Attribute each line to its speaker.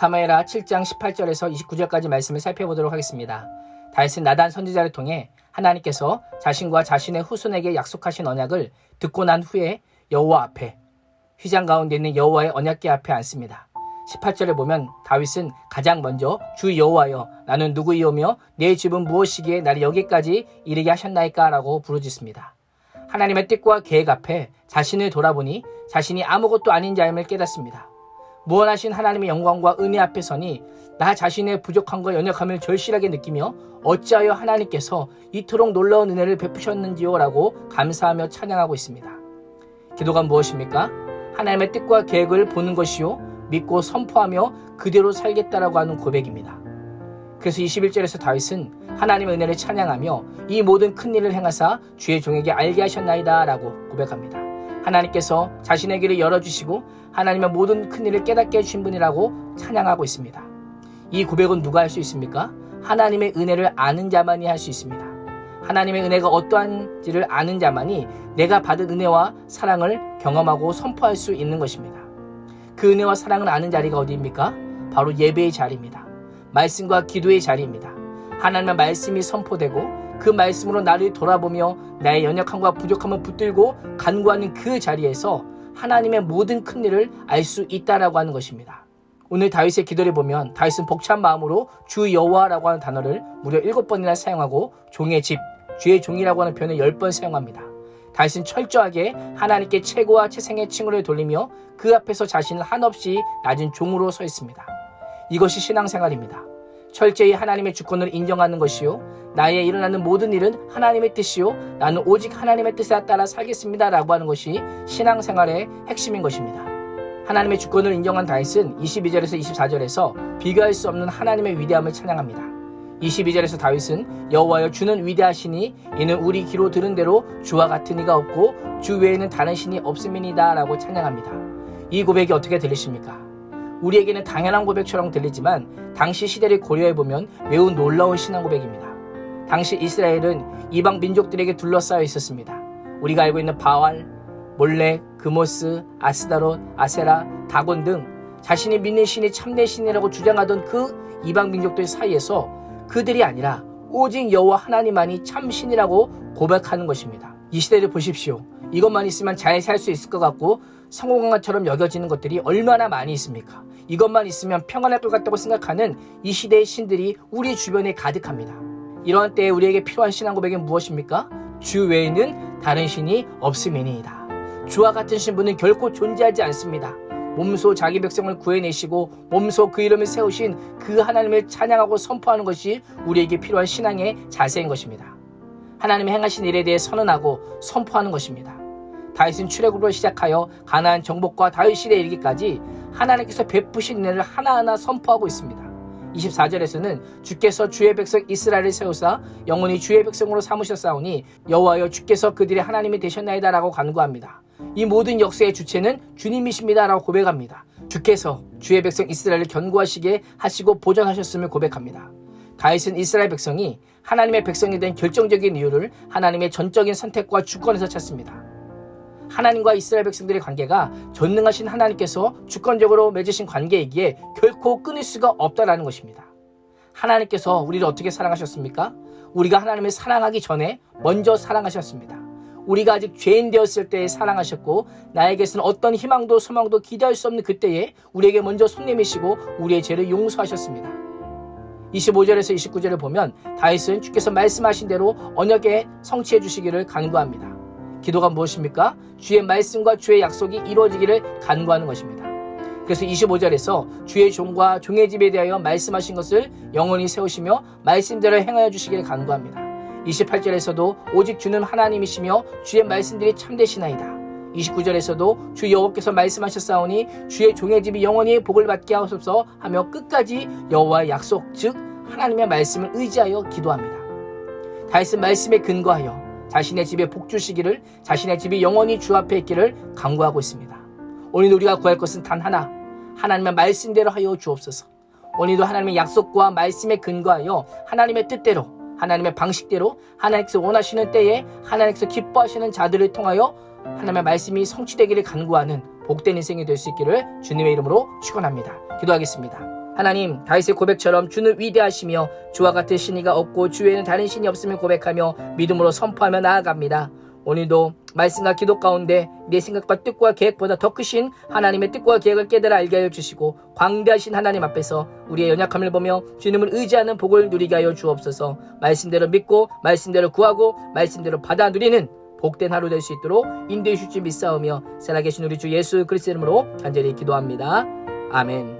Speaker 1: 사무엘하 7장 18절에서 29절까지 말씀을 살펴보도록 하겠습니다. 다윗은 나단 선지자를 통해 하나님께서 자신과 자신의 후손에게 약속하신 언약을 듣고 난 후에 여호와 앞에, 휘장 가운데 있는 여호와의 언약궤 앞에 앉습니다. 18절에 보면 다윗은 가장 먼저 주 여호와여 나는 누구이오며 내 집은 무엇이기에 나를 여기까지 이르게 하셨나이까 라고 부르짖습니다. 하나님의 뜻과 계획 앞에 자신을 돌아보니 자신이 아무것도 아닌 자임을 깨닫습니다. 무한하신 하나님의 영광과 은혜 앞에 서니 나 자신의 부족함과 연약함을 절실하게 느끼며 어찌하여 하나님께서 이토록 놀라운 은혜를 베푸셨는지요 라고 감사하며 찬양하고 있습니다. 기도가 무엇입니까? 하나님의 뜻과 계획을 보는 것이요 믿고 선포하며 그대로 살겠다라고 하는 고백입니다. 그래서 21절에서 다윗은 하나님의 은혜를 찬양하며 이 모든 큰 일을 행하사 주의 종에게 알게 하셨나이다 라고 고백합니다. 하나님께서 자신의 길을 열어주시고 하나님의 모든 큰 일을 깨닫게 해주신 분이라고 찬양하고 있습니다. 이 고백은 누가 할 수 있습니까? 하나님의 은혜를 아는 자만이 할 수 있습니다. 하나님의 은혜가 어떠한지를 아는 자만이 내가 받은 은혜와 사랑을 경험하고 선포할 수 있는 것입니다. 그 은혜와 사랑을 아는 자리가 어디입니까? 바로 예배의 자리입니다. 말씀과 기도의 자리입니다. 하나님의 말씀이 선포되고 그 말씀으로 나를 돌아보며 나의 연약함과 부족함을 붙들고 간구하는 그 자리에서 하나님의 모든 큰 일을 알 수 있다라고 하는 것입니다. 오늘 다윗의 기도를 보면 다윗은 벅찬 마음으로 주 여호와라고 하는 단어를 무려 7번이나 사용하고 종의 집, 주의 종이라고 하는 표현을 10번 사용합니다. 다윗은 철저하게 하나님께 최고와 최생의 칭호를 돌리며 그 앞에서 자신을 한없이 낮은 종으로 서 있습니다. 이것이 신앙생활입니다. 철저히 하나님의 주권을 인정하는 것이요 나의 일어나는 모든 일은 하나님의 뜻이요 나는 오직 하나님의 뜻에 따라 살겠습니다 라고 하는 것이 신앙생활의 핵심인 것입니다. 하나님의 주권을 인정한 다윗은 22절에서 24절에서 비교할 수 없는 하나님의 위대함을 찬양합니다. 22절에서 다윗은 여호와여 주는 위대하시니 이는 우리 귀로 들은 대로 주와 같은 이가 없고 주 외에는 다른 신이 없음이니이다 라고 찬양합니다. 이 고백이 어떻게 들리십니까? 우리에게는 당연한 고백처럼 들리지만 당시 시대를 고려해보면 매우 놀라운 신앙 고백입니다. 당시 이스라엘은 이방 민족들에게 둘러싸여 있었습니다. 우리가 알고 있는 바알, 몰렉, 그모스, 아스다롯, 아세라, 다곤 등 자신이 믿는 신이 참된 신이라고 주장하던 그 이방 민족들 사이에서 그들이 아니라 오직 여호와 하나님만이 참 신이라고 고백하는 것입니다. 이 시대를 보십시오. 이것만 있으면 잘 살 수 있을 것 같고 성공한 것처럼 여겨지는 것들이 얼마나 많이 있습니까? 이것만 있으면 평안할 것 같다고 생각하는 이 시대의 신들이 우리 주변에 가득합니다. 이러한 때에 우리에게 필요한 신앙 고백은 무엇입니까? 주 외에는 다른 신이 없음이니이다. 주와 같은 신분은 결코 존재하지 않습니다. 몸소 자기 백성을 구해내시고 몸소 그 이름을 세우신 그 하나님을 찬양하고 선포하는 것이 우리에게 필요한 신앙의 자세인 것입니다. 하나님의 행하신 일에 대해 선언하고 선포하는 것입니다. 다윗은 출애굽으로 시작하여 가나안 정복과 다윗 시대에 이르기까지 하나님께서 베푸신 은혜를 하나하나 선포하고 있습니다. 24절에서는 주께서 주의 백성 이스라엘을 세우사 영원히 주의 백성으로 삼으셨사오니 여호와여 주께서 그들의 하나님이 되셨나이다 라고 간구합니다. 이 모든 역사의 주체는 주님이십니다 라고 고백합니다. 주께서 주의 백성 이스라엘을 견고하시게 하시고 보존하셨음을 고백합니다. 다윗은 이스라엘 백성이 하나님의 백성이 된 결정적인 이유를 하나님의 전적인 선택과 주권에서 찾습니다. 하나님과 이스라엘 백성들의 관계가 전능하신 하나님께서 주권적으로 맺으신 관계이기에 결코 끊을 수가 없다라는 것입니다. 하나님께서 우리를 어떻게 사랑하셨습니까? 우리가 하나님을 사랑하기 전에 먼저 사랑하셨습니다. 우리가 아직 죄인 되었을 때에 사랑하셨고 나에게서는 어떤 희망도 소망도 기대할 수 없는 그때에 우리에게 먼저 손 내미시고 우리의 죄를 용서하셨습니다. 25절에서 29절을 보면 다윗은 주께서 말씀하신 대로 언약에 성취해 주시기를 간구합니다. 기도가 무엇입니까? 주의 말씀과 주의 약속이 이루어지기를 간구하는 것입니다. 그래서 25절에서 주의 종과 종의 집에 대하여 말씀하신 것을 영원히 세우시며 말씀대로 행하여 주시기를 간구합니다. 28절에서도 오직 주는 하나님이시며 주의 말씀들이 참되시나이다. 29절에서도 주 여호와께서 말씀하셨사오니 주의 종의 집이 영원히 복을 받게 하옵소서 하며 끝까지 여호와의 약속 즉 하나님의 말씀을 의지하여 기도합니다. 다윗은 말씀에 근거하여 자신의 집에 복 주시기를 자신의 집이 영원히 주 앞에 있기를 간구하고 있습니다. 오늘 우리가 구할 것은 단 하나 하나님의 말씀대로 하여 주옵소서. 오늘도 하나님의 약속과 말씀에 근거하여 하나님의 뜻대로 하나님의 방식대로 하나님께서 원하시는 때에 하나님께서 기뻐하시는 자들을 통하여 하나님의 말씀이 성취되기를 간구하는 복된 인생이 될 수 있기를 주님의 이름으로 축원합니다. 기도하겠습니다. 하나님, 다윗의 고백처럼 주는 위대하시며 주와 같은 신이가 없고 주 외에는 다른 신이 없음을 고백하며 믿음으로 선포하며 나아갑니다. 오늘도 말씀과 기도 가운데 내 생각과 뜻과 계획보다 더 크신 하나님의 뜻과 계획을 깨달아 알게 하여 주시고 광대하신 하나님 앞에서 우리의 연약함을 보며 주님을 의지하는 복을 누리게 하여 주옵소서. 말씀대로 믿고 말씀대로 구하고 말씀대로 받아 누리는 복된 하루 될 수 있도록 인도해 주실 줄 믿사오며 살아계신 우리 주 예수 그리스도 이름으로 간절히 기도합니다. 아멘.